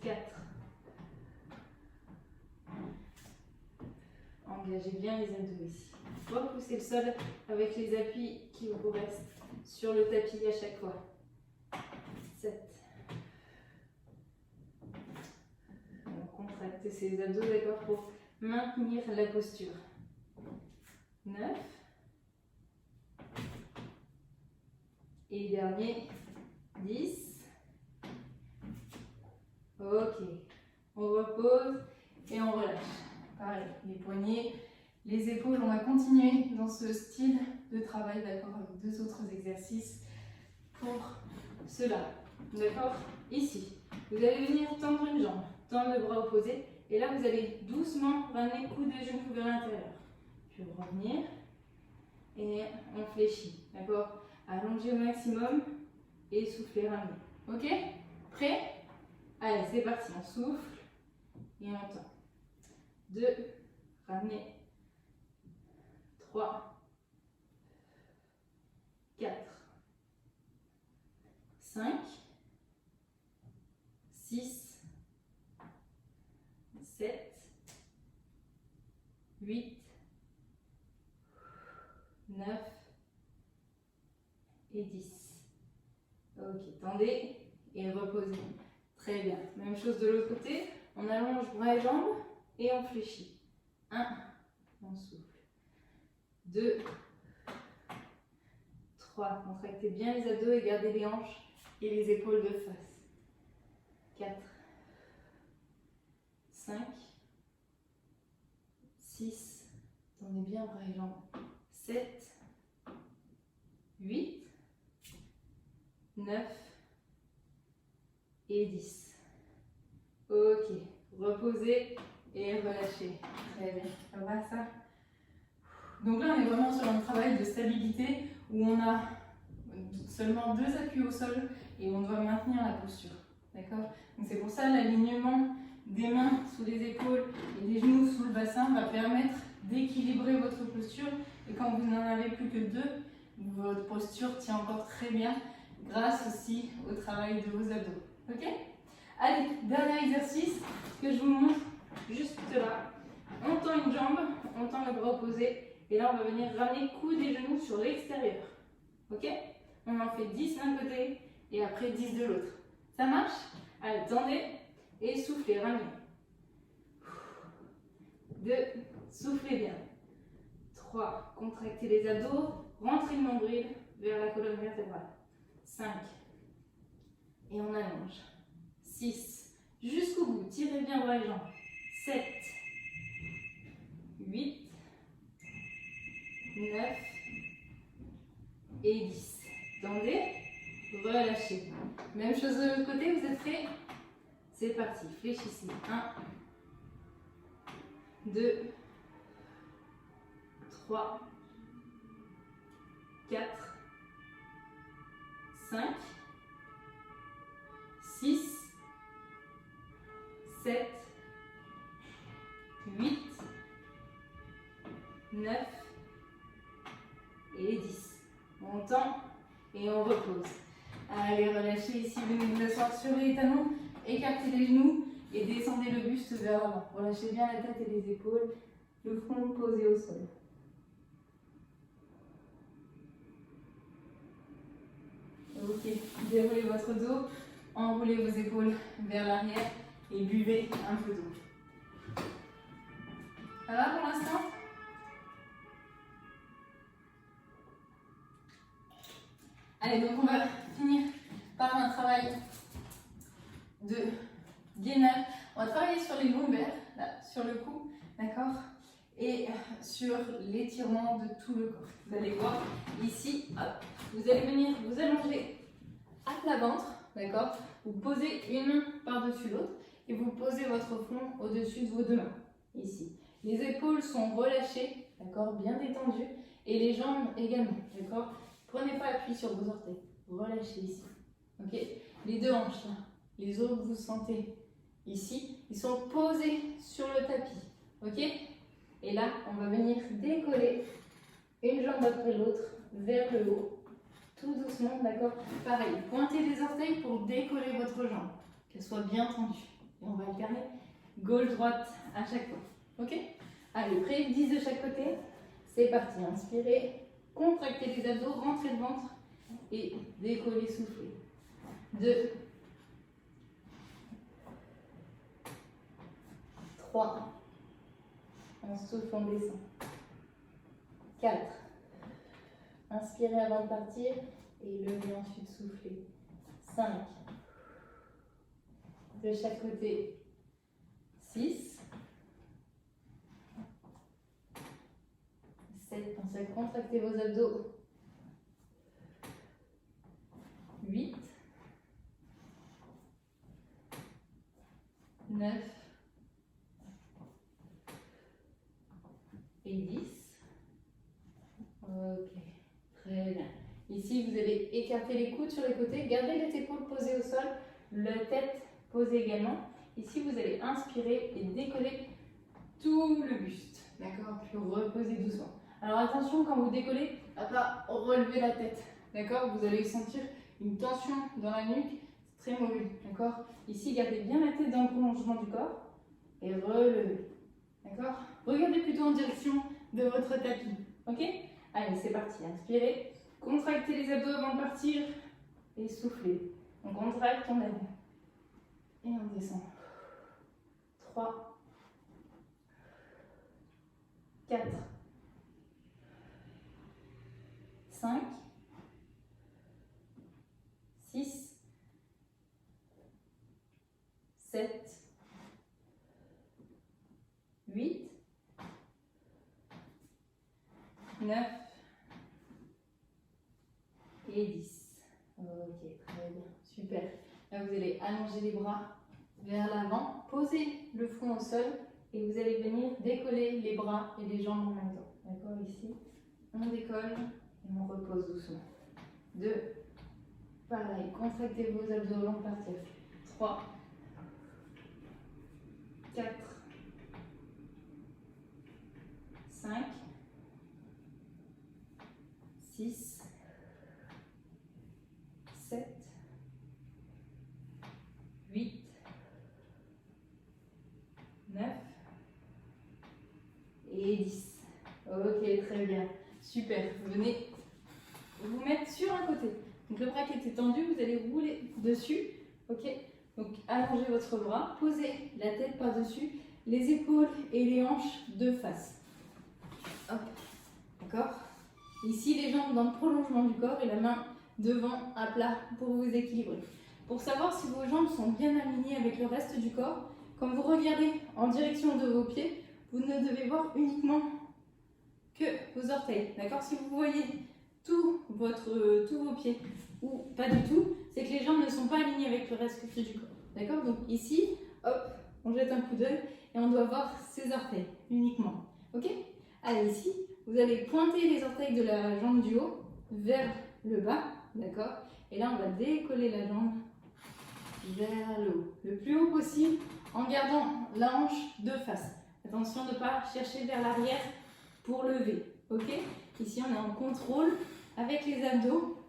4. Engagez bien les abdos ici. Repoussez le sol avec les appuis qui vous restent sur le tapis à chaque fois. 7. Contractez ces abdos, d'accord, pour maintenir la posture. 9. Et dernier, 10. Ok. On repose et on relâche. Pareil, les poignets, les épaules, on va continuer dans ce style de travail, d'accord, avec 2 autres exercices pour cela. D'accord? Ici, vous allez venir tendre une jambe, tendre le bras opposé, et là vous allez doucement ramener coude et genou vers l'intérieur. Puis revenir et on fléchit, d'accord? Allongez au maximum, et soufflez, ramenez. Ok? Prêt? Allez, c'est parti. On souffle et on tend. 2, ramenez. 3, 4, 5, 6, 7, 8, 9 et 10. Ok, tendez et reposez. Très bien. Même chose de l'autre côté. On allonge bras et jambes et on fléchit. 1, on souffle. 2, 3, contractez bien les abdos et gardez les hanches et les épaules de face. 4, 5, 6, tendez bien bras et jambes. 7, 8, 9 et 10. Ok, reposez et relâchez. Très bien, ça va ça? Donc là, on est vraiment sur un travail de stabilité où on a seulement 2 appuis au sol et on doit maintenir la posture. D'accord? Donc c'est pour ça l'alignement des mains sous les épaules et des genoux sous le bassin va permettre d'équilibrer votre posture. Et quand vous n'en avez plus que 2, votre posture tient encore très bien grâce aussi au travail de vos abdos. Ok? Allez, dernier exercice que je vous montre juste là. On tend une jambe, on tend le bras opposé. Et là, on va venir ramener coude et genoux sur l'extérieur. Ok? On en fait 10 d'un côté et après 10 de l'autre. Ça marche? Allez, tendez et soufflez, ramenez. 2, soufflez bien. 3, contractez les abdos, rentrez le nombril vers la colonne vertébrale. 5, et on allonge. 6, jusqu'au bout, tirez bien bras et jambes. 7, 8, 9 et 10. Tendez, relâchez. Même chose de l'autre côté, vous êtes prêts? C'est parti, fléchissez. 1, 2, 3, 4, 5, 6, 7, 8, 9 et 10. On tend et on repose. Allez, relâchez ici, venez vous asseoir sur les talons, écartez les genoux et descendez le buste vers l'avant. Relâchez bien la tête et les épaules, le front posé au sol. Ok, déroulez votre dos, enroulez vos épaules vers l'arrière et buvez un peu d'eau. Ça va pour l'instant? Allez, donc on va finir par un travail de gainage. On va travailler sur les lombaires, là, sur le cou, d'accord? Et sur l'étirement de tout le corps. Vous allez voir ici, hop, vous allez venir vous allonger à plat ventre, d'accord? Vous posez une main par-dessus l'autre et vous posez votre front au-dessus de vos 2 mains, ici. Les épaules sont relâchées, d'accord? Bien détendues et les jambes également, d'accord? Prenez pas appui sur vos orteils, relâchez ici, ok? Les 2 hanches là, les os que vous sentez ici, ils sont posés sur le tapis, ok? Et là, on va venir décoller une jambe après l'autre vers le haut, tout doucement, d'accord? Pareil, pointez les orteils pour décoller votre jambe, qu'elle soit bien tendue. Et on va alterner gauche-droite à chaque fois, ok? Allez, prêt, 10 de chaque côté, c'est parti, inspirez, contractez les abdos, rentrez le ventre et décollez, soufflez. 2, 3, on souffle, on descend. 4, inspirez avant de partir et levez ensuite, soufflez. 5, de chaque côté. 6, 7, pensez à contracter vos abdos. 8, 9 et 10. Ok, très bien. Ici, vous allez écartez les coudes sur les côtés, gardez les épaules posées au sol, la tête posée également. Ici, vous allez inspirer et décoller tout le buste, d'accord? Puis reposez doucement. Alors attention, quand vous décollez, à pas relever la tête, d'accord? Vous allez sentir une tension dans la nuque, c'est très mauvais, d'accord? Ici, gardez bien la tête dans le prolongement du corps et relevez, d'accord? Regardez plutôt en direction de votre tapis, ok? Allez, c'est parti, inspirez, contractez les abdos avant de partir et soufflez. On contracte, on lève et on descend. 3, 4, 5, 6, 7, 8, 9 et 10. Ok, très bien, super. Là, vous allez allonger les bras vers l'avant, posez le front au sol et vous allez venir décoller les bras et les jambes en même temps. D'accord, ici, on décolle et on repose doucement. 2, pareil, contractez vos abdos avant de partir. 3, 4, 5, 6, 7, 8, 9 et 10. Ok, très bien. Super. Vous venez vous mettre sur un côté. Donc le bras qui était tendu, vous allez rouler dessus. Ok. Donc allongez votre bras, posez la tête par-dessus, les épaules et les hanches de face. Hop. D'accord. Ici, les jambes dans le prolongement du corps et la main devant à plat pour vous équilibrer. Pour savoir si vos jambes sont bien alignées avec le reste du corps, quand vous regardez en direction de vos pieds, vous ne devez voir uniquement que vos orteils. D'accord? Si vous voyez tous vos pieds ou pas du tout, c'est que les jambes ne sont pas alignées avec le reste du corps. D'accord? Donc ici, hop, on jette un coup d'œil et on doit voir ses orteils uniquement. Ok? Allez, ici, vous allez pointer les orteils de la jambe du haut vers le bas. D'accord? Et là, on va décoller la jambe vers le haut, le plus haut possible en gardant la hanche de face. Attention de ne pas chercher vers l'arrière pour lever. Ok? Ici, on est en contrôle avec les abdos,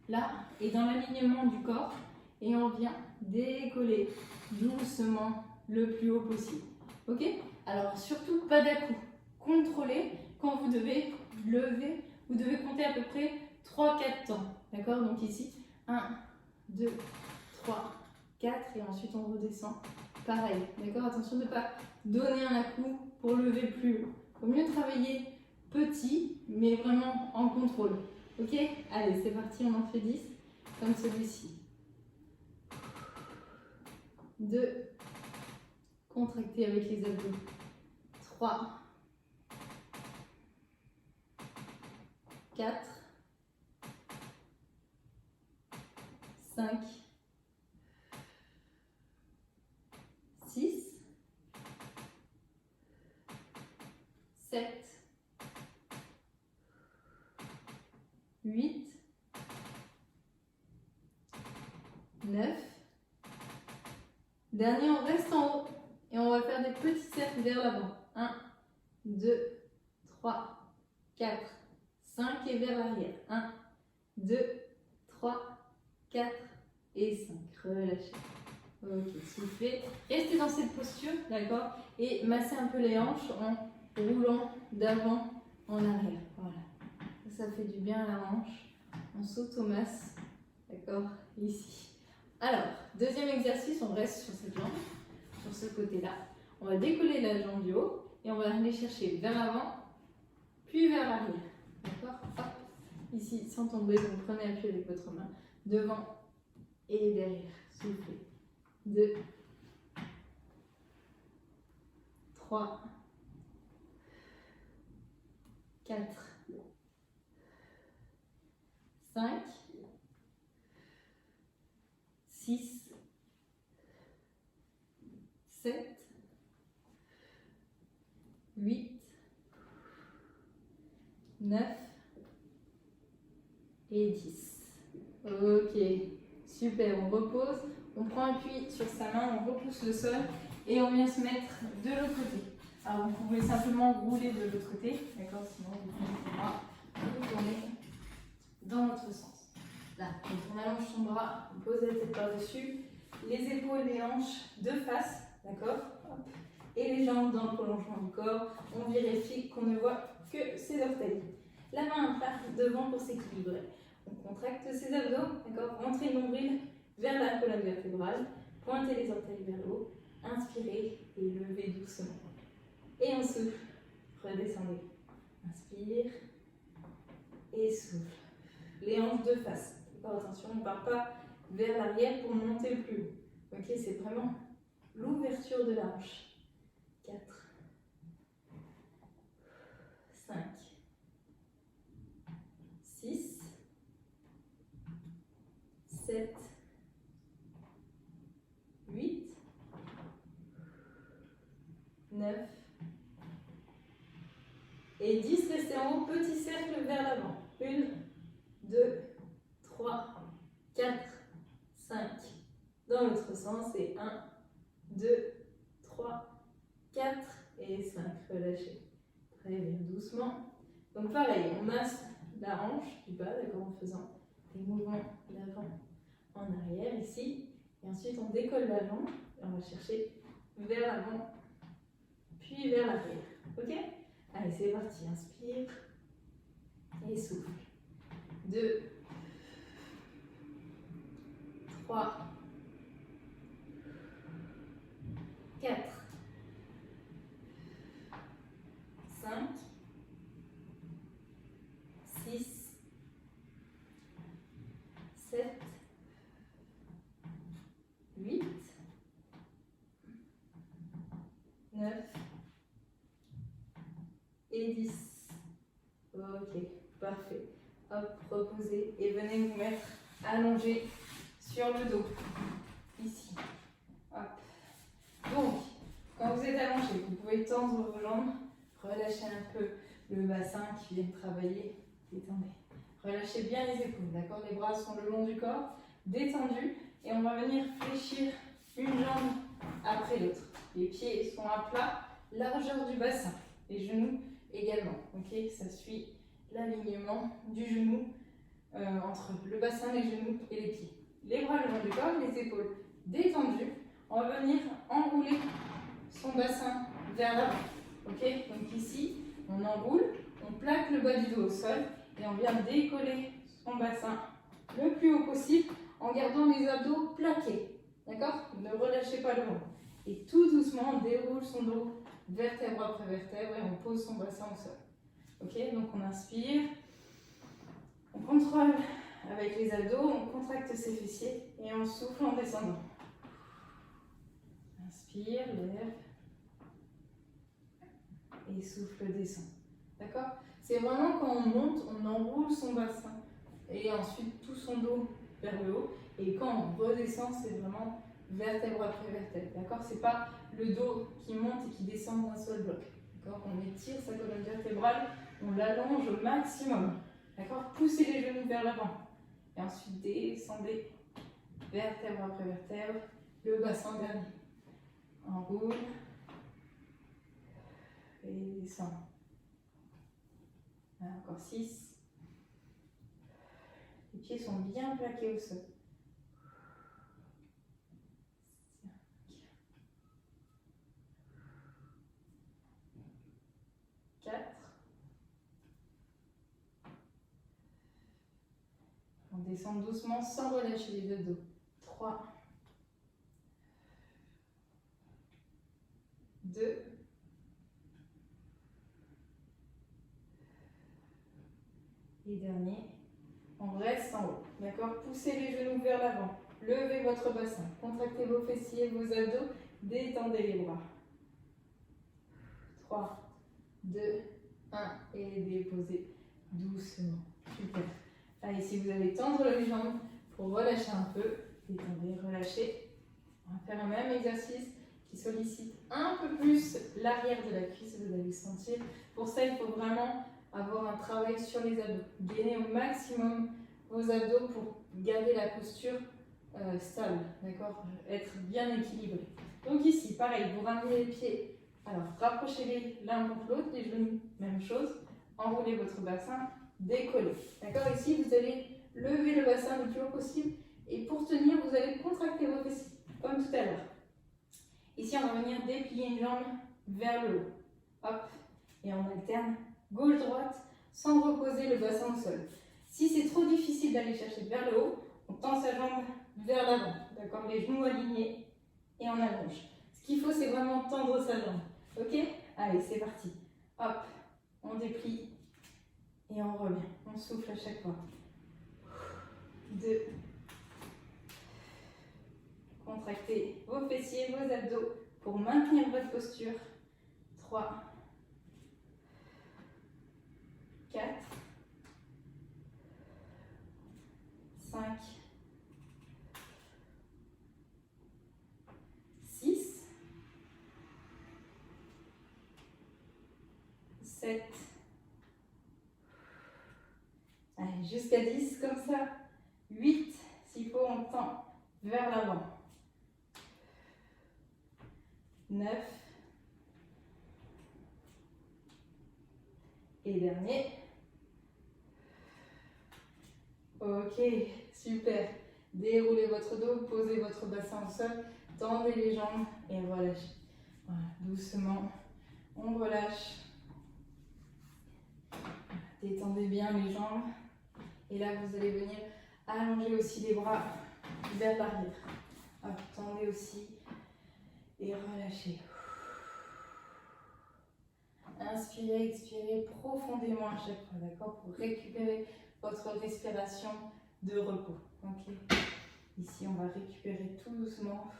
là, et dans l'alignement du corps. Et on vient décoller doucement le plus haut possible. Ok? Alors, surtout pas d'à-coups. Contrôlez quand vous devez lever. Vous devez compter à peu près 3-4 temps. D'accord? Donc ici, 1, 2, 3, 4 et ensuite on redescend. Pareil. D'accord? Attention de ne pas donner un à-coup pour lever plus haut. Il faut mieux travailler petit, mais vraiment en contrôle. Ok? Allez, c'est parti, on en fait 10, comme celui-ci. 2, contractez avec les abdos. 3, 4, 5, 6, 7, 8, 9. Dernier, on reste en haut et on va faire des petits cercles vers l'avant. 1, 2, 3, 4, 5 et vers l'arrière. 1, 2, 3, 4 et 5. Relâchez. Ok, soufflez. Restez dans cette posture, d'accord? Et massez un peu les hanches en roulant d'avant en arrière. Voilà. Ça fait du bien à la hanche. On s'automasse, d'accord? Ici. Alors, deuxième exercice, on reste sur cette jambe, sur ce côté-là. On va décoller la jambe du haut et on va aller chercher vers l'avant, puis vers l'arrière. D'accord? Hop. Ici, sans tomber, donc prenez appui avec votre main. Devant et derrière. Soufflez. 2, 3, 4, 5, 6, 7, 8, 9 et 10. Ok, Ok, super, on repose, on prend appui sur sa main, on repousse le sol et on vient se mettre de l'autre côté. Alors vous pouvez simplement rouler de l'autre côté, d'accord, sinon vous tournez dans l'autre sens. Là, donc on allonge son bras, on pose la tête par-dessus, les épaules, les hanches de face, d'accord, et les jambes dans le prolongement du corps. On vérifie qu'on ne voit que ses orteils. La main à plat devant pour s'équilibrer. On contracte ses abdos, d'accord, rentrez le nombril vers la colonne vertébrale, pointez les orteils vers le haut, inspirez et levez doucement. Et on souffle, redescendez. Inspire et souffle. Les hanches de face. Attention, on ne part pas vers l'arrière pour monter le plus haut. Ok, c'est vraiment l'ouverture de la hanche. 4, 5, 6, 7, 8, 9 et 10. Restez en haut, petit cercle vers l'avant. 1, 2, 3, 4, 5. Dans l'autre sens, et 1, 2, 3, 4 et 5. Relâchez. Très bien, doucement. Donc pareil, on masse la hanche du bas, d'accord, en faisant des mouvements d'avant en arrière ici. Et ensuite, on décolle la jambe et on va chercher vers l'avant, puis vers l'arrière. Ok? Allez, c'est parti. Inspire et souffle. 2, 3, 4, 5, 6, 7, 8, 9 et 10. Ok, parfait. Hop, reposez et venez vous mettre allongé sur le dos. Ici. Hop. Donc, quand vous êtes allongé, vous pouvez tendre vos jambes, relâcher un peu le bassin qui vient travailler. Détendez. Relâchez bien les épaules, d'accord? Les bras sont le long du corps, détendus. Et on va venir fléchir une jambe après l'autre. Les pieds sont à plat, largeur du bassin. Les genoux également. Ok, ça suit l'alignement du genou entre le bassin, les genoux et les pieds. Les bras le long du corps, les épaules détendues. On va venir enrouler son bassin vers l'avant. Ok, donc ici, on enroule, on plaque le bas du dos au sol et on vient décoller son bassin le plus haut possible en gardant les abdos plaqués. D'accord? Ne relâchez pas le ventre. Et tout doucement, on déroule son dos vertèbre après vertèbre et on pose son bassin au sol. Ok? Donc on inspire, on contrôle avec les abdos, on contracte ses fessiers et on souffle en descendant. Inspire, lève et souffle, descend. D'accord? C'est vraiment quand on monte, on enroule son bassin et ensuite tout son dos vers le haut. Et quand on redescend, c'est vraiment vertèbre après vertèbre. D'accord? C'est pas le dos qui monte et qui descend d'un seul bloc. D'accord? On étire sa colonne vertébrale, on l'allonge au maximum. D'accord? Poussez les genoux vers l'avant. Et ensuite descendez vertèbre après vertèbre, le bassin dernier. Enroule et descend. Encore 6. Les pieds sont bien plaqués au sol. 4. On descend doucement sans relâcher les deux dos. 3. 2. Et dernier. On reste en haut. D'accord? Poussez les genoux vers l'avant. Levez votre bassin. Contractez vos fessiers, vos abdos. Détendez les bras. 3, 2, 1. Et déposez doucement. Super. Allez, si vous allez tendre les jambes pour relâcher un peu, détendez, relâchez. On va faire un même exercice qui sollicite un peu plus l'arrière de la cuisse, vous allez le sentir. Pour ça, il faut vraiment avoir un travail sur les abdos. Gainez au maximum vos abdos pour garder la posture stable, d'accord? Être bien équilibré. Donc ici, pareil, vous ramenez les pieds. Alors, rapprochez-les l'un contre l'autre, les genoux, même chose. Enroulez votre bassin, décollez. D'accord? Ici, vous allez lever le bassin le plus haut possible. Et pour tenir, vous allez contracter vos fessiers, comme tout à l'heure. Ici, on va venir déplier une jambe vers le haut. Hop, et on alterne gauche-droite sans reposer le bassin au sol. Si c'est trop difficile d'aller chercher vers le haut, on tend sa jambe vers l'avant. D'accord? Les genoux alignés et on allonge. Ce qu'il faut, c'est vraiment tendre sa jambe. Ok? Allez, c'est parti. Hop, on déplie et on revient. On souffle à chaque fois. 2. Contractez vos fessiers, vos abdos pour maintenir votre posture. 3, 4, 5, 6, 7, allez, jusqu'à 10 comme ça, 8, s'il faut on tend vers l'avant, 9, et dernier, ok, super, déroulez votre dos, posez votre bassin au sol, tendez les jambes et relâchez, voilà, doucement, on relâche, détendez bien les jambes, et là vous allez venir allonger aussi les bras vers l'arrière, tendez aussi, et relâchez. Inspirez, expirez profondément à chaque fois, d'accord? Pour récupérer votre respiration de repos. Ok? Ici, on va récupérer tout doucement.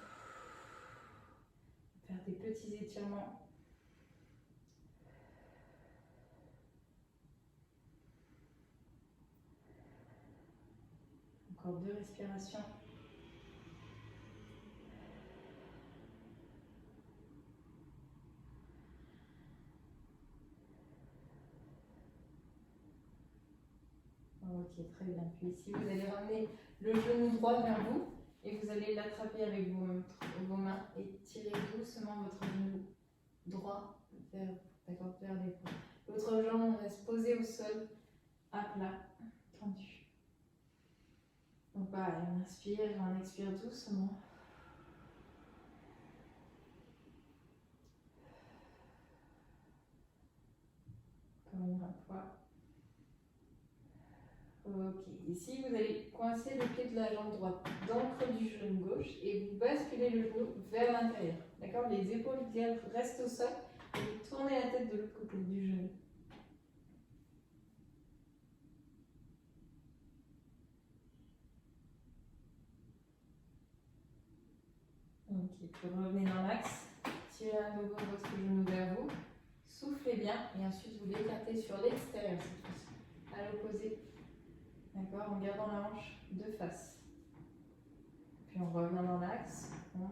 Faire des petits étirements. Encore 2 respirations. Ok, très bien. Puis ici, vous allez ramener le genou droit vers vous et vous allez l'attraper avec vos mains et tirer doucement votre genou droit vers l'épaule. L'autre jambe reste posée au sol, à plat, tendu. Donc pareil, on inspire et on expire doucement. Encore une fois. Ok, ici vous allez coincer le pied de la jambe droite dans le creux du genou gauche et vous basculez le genou vers l'intérieur. D'accord? Les épaules restent au sol et vous tournez la tête de l'autre côté du genou. Ok, puis revenez dans l'axe, tirez à nouveau votre genou vers vous, soufflez bien et ensuite vous l'écartez sur l'extérieur cette fois-ci, à l'opposé. D'accord? En gardant la hanche de face. Puis on revient dans l'axe, on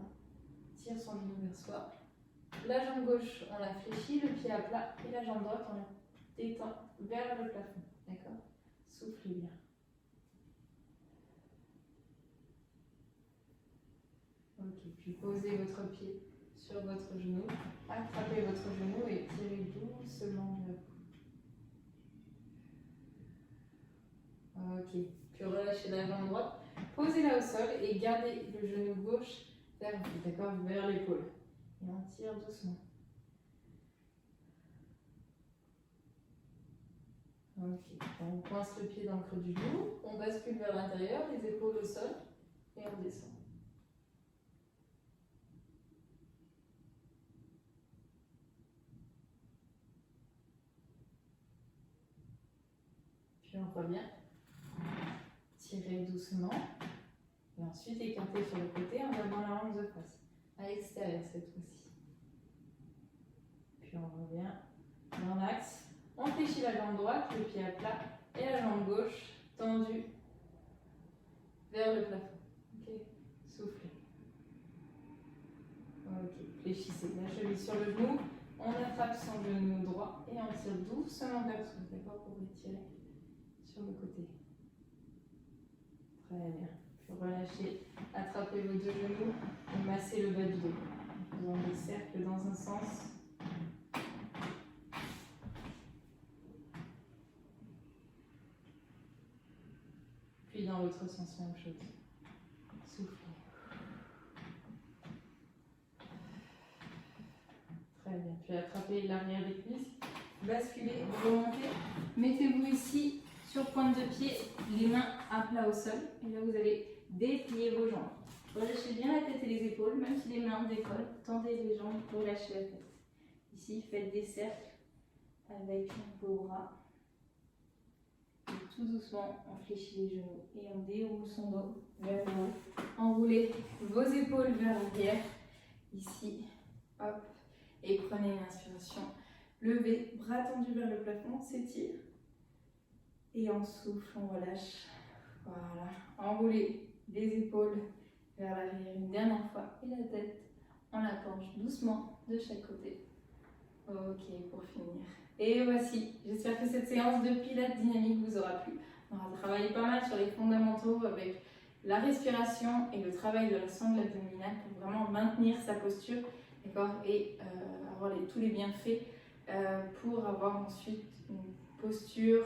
tire son genou vers soi. La jambe gauche, on la fléchit, le pied à plat, et la jambe droite, on la détend vers le plafond. D'accord? Soufflez bien. Ok, puis posez votre pied sur votre genou, attrapez votre genou et tirez doucement vers vous. Ok, puis relâchez la jambe droite, posez-la au sol et gardez le genou gauche vers vous, d'accord? Vers l'épaule. Et on tire doucement. Ok, on coince le pied dans le creux du genou, on bascule vers l'intérieur, les épaules au sol et on descend. Puis on revient, tirez doucement et ensuite écartez sur le côté en gardant la hanche de face, à l'extérieur cette fois-ci. Puis on revient dans l'axe, on fléchit la jambe droite, le pied à plat et la jambe gauche tendue vers le plafond. Ok, soufflez. Ok, fléchissez la cheville sur le genou, on attrape son genou droit et on tire doucement vers soi, d'accord, pour étirer sur le côté. Très bien. Puis relâchez, attrapez vos deux genoux et massez le bas du dos. En faisant des cercles dans un sens. Puis dans l'autre sens, même chose. Soufflez. Très bien. Puis attrapez l'arrière des cuisses. Basculez, remontez. Mettez-vous ici sur pointe de pied, les mains à plat au sol. Et là, vous allez déplier vos jambes. Relâchez bien la tête et les épaules, même si les mains décollent. Tendez les jambes, relâchez la tête. Ici, faites des cercles avec vos bras. Et tout doucement, on fléchit les genoux et on déroule son dos vers le haut. Enroulez vos épaules vers l'arrière. Ici, hop. Et prenez une inspiration. Levez, bras tendus vers le plafond, s'étire. Et on souffle, on relâche. Voilà. Enroulez les épaules vers l'arrière une dernière fois. Et la tête, on la penche doucement de chaque côté. Ok, pour finir. Et voici, j'espère que cette séance de pilates dynamique vous aura plu. On aura travaillé pas mal sur les fondamentaux avec la respiration et le travail de la sangle abdominale pour vraiment maintenir sa posture, d'accord, et avoir tous les bienfaits pour avoir ensuite une posture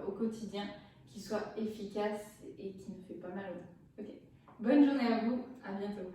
au quotidien qui soit efficace et qui ne fait pas mal au dos. Ok. Bonne journée à vous, à bientôt.